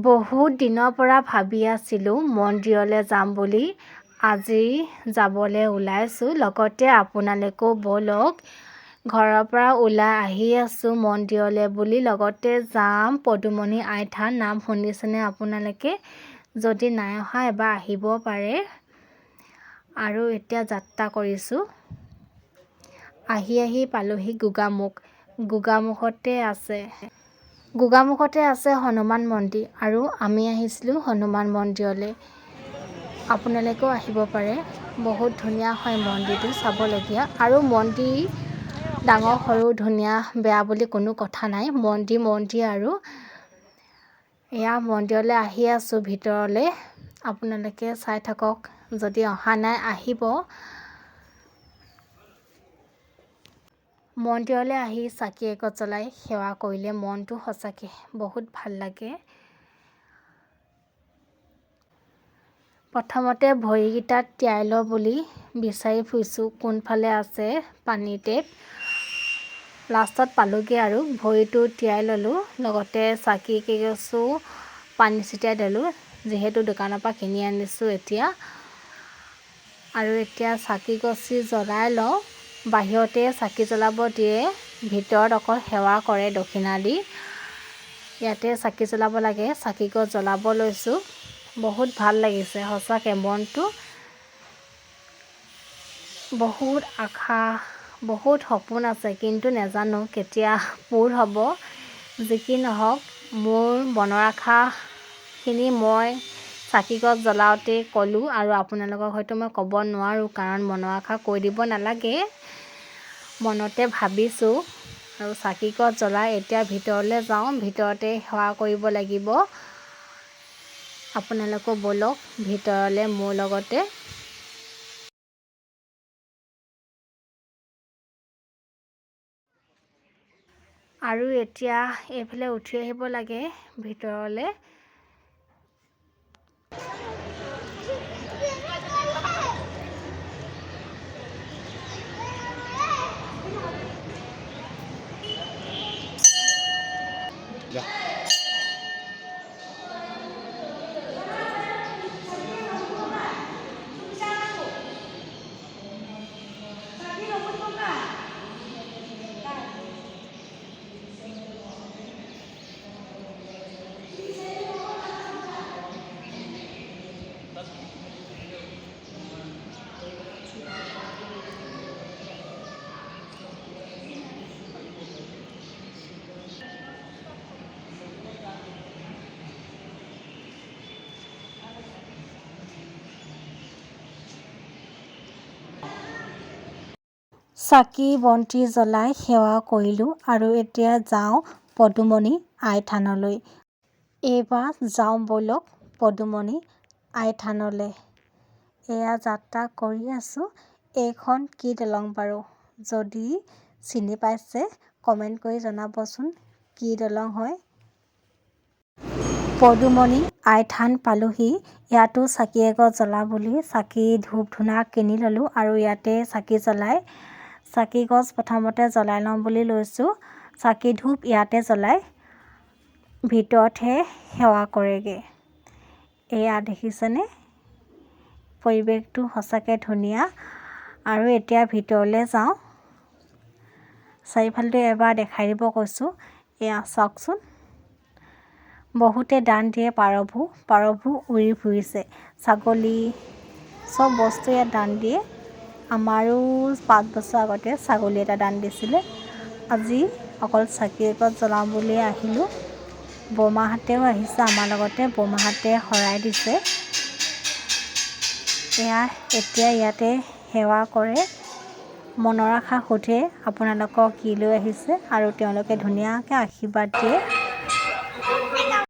বহুত দিনৰ পৰা ভাবি আছিলোঁ মন্দিৰলৈ যাম বুলি। আজি যাবলৈ ওলাইছোঁ, লগতে আপোনালোকেও ব'লক। ঘৰৰ পৰা ওলাই আহি আছোঁ মন্দিৰলৈ বুলি, লগতে যাম পদুমণি আই থান। নাম শুনিছেনে আপোনালোকে? যদি নাই অহা এবাৰ আহিব পাৰে। আৰু এতিয়া যাত্ৰা কৰিছোঁ। আহি পালোহি গোগামুখতে আছে হনুমান মন্দিৰ, আৰু আমি আহিছিলোঁ হনুমান মন্দিৰলৈ। আপোনালোকেও আহিব পাৰে। বহুত ধুনীয়া হয় মন্দিৰটো, চাবলগীয়া। আৰু মন্দিৰ ডাঙৰ সৰু ধুনীয়া বেয়া বুলি কোনো কথা নাই। মন্দিৰ আৰু এয়া মন্দিৰলৈ আহি আছোঁ ভিতৰলৈ। আপোনালোকে চাই থাকক, যদি অহা নাই আহিব। মন্দিৰলৈ আহি চাকি এগছ জ্বলাই সেৱা কৰিলে মনটো সঁচাকৈ বহুত ভাল লাগে। প্ৰথমতে ভৰিকেইটাত তিয়াই লওঁ বুলি বিচাৰি ফুৰিছোঁ, কোনফালে আছে পানীৰ টেপ। লাষ্টত পালোঁগৈ আৰু ভৰিটো তিয়াই ল'লোঁ, লগতে চাকি কেইগছো পানী ছিটিয়াই দিলোঁ, যিহেতু দোকানৰ পৰা কিনি আনিছোঁ এতিয়া। আৰু এতিয়া চাকি গছি জ্বলাই লওঁ। বাহিৰতে চাকি জ্বলাব দিয়ে, ভিতৰত অকল সেৱা কৰে দক্ষিণা দি। ইয়াতে চাকি জ্বলাব লাগে। চাকি গছ জ্বলাব লৈছোঁ। বহুত ভাল লাগিছে সঁচাকৈ মনটো। বহুত আশা, বহুত সপোন আছে, কিন্তু নাজানো কেতিয়া পূৰ হ'ব। যি কি নহওক, মোৰ মনৰ আশাখিনি মই চাকি গছ জ্বলাওঁতেই ক'লোঁ, আৰু আপোনালোকক হয়তো মই ক'ব নোৱাৰোঁ, কাৰণ মনৰ আশা কৈ দিব নালাগে। মনতে ভাবিছোঁ। আৰু চাকি গছ জ্বলাই এতিয়া ভিতৰলৈ যাওঁ, ভিতৰতে সেৱা কৰিব লাগিব। আপোনালোকেও ব'লক ভিতৰলৈ মোৰ লগতে। আৰু এতিয়া এইফালে উঠি আহিব লাগে ভিতৰলৈ। চাকি বন্তি জ্বলাই সেৱা কৰিলোঁ, আৰু এতিয়া যাওঁ পদুমণি আই থানলৈ। এইবাৰ যাওঁ ব'লক পদুমণি আই থানলৈ। এয়া যাত্ৰা কৰি আছোঁ। এইখন কি দলং বাৰু? যদি চিনি পাইছে কমেণ্ট কৰি জনাবচোন, কি দলং হয়। পদুমণি আই থান পালোহি। ইয়াতো চাকি এগছ জ্বলাবলৈ চাকি ধূপ ধূনা কিনি ল'লোঁ, আৰু ইয়াতে চাকি জ্বলাই চাকি গছ প্ৰথমতে জ্বলাই লওঁ বুলি লৈছোঁ। চাকি ধূপ ইয়াতে জ্বলাই ভিতৰতহে সেৱা কৰেগৈ। এয়া দেখিছেনে? পৰিৱেশটো সঁচাকৈ ধুনীয়া। আৰু এতিয়া ভিতৰলৈ যাওঁ। চাৰিওফালটো এবাৰ দেখাই দিব কৈছোঁ। এয়া চাওকচোন, বহুতে দান দিয়ে পাৰবোৰ উৰি ফুৰিছে। ছাগলী চব বস্তু ইয়াত দান দিয়ে। আমাৰো 5 বছৰ আগতে ছাগলী এটা দান দিছিলে। আজি অকল চাকি এগছ জ্বলাওঁ বুলিয়ে আহিলোঁ। বৰমাহঁতেও আহিছে আমাৰ লগতে, বৰমাহঁতে শৰাই দিছে। এতিয়া ইয়াতে সেৱা কৰে। মনৰ আশা সোধে আপোনালোকক কি লৈ আহিছে, আৰু তেওঁলোকে ধুনীয়াকৈ আশীৰ্বাদ দিয়ে।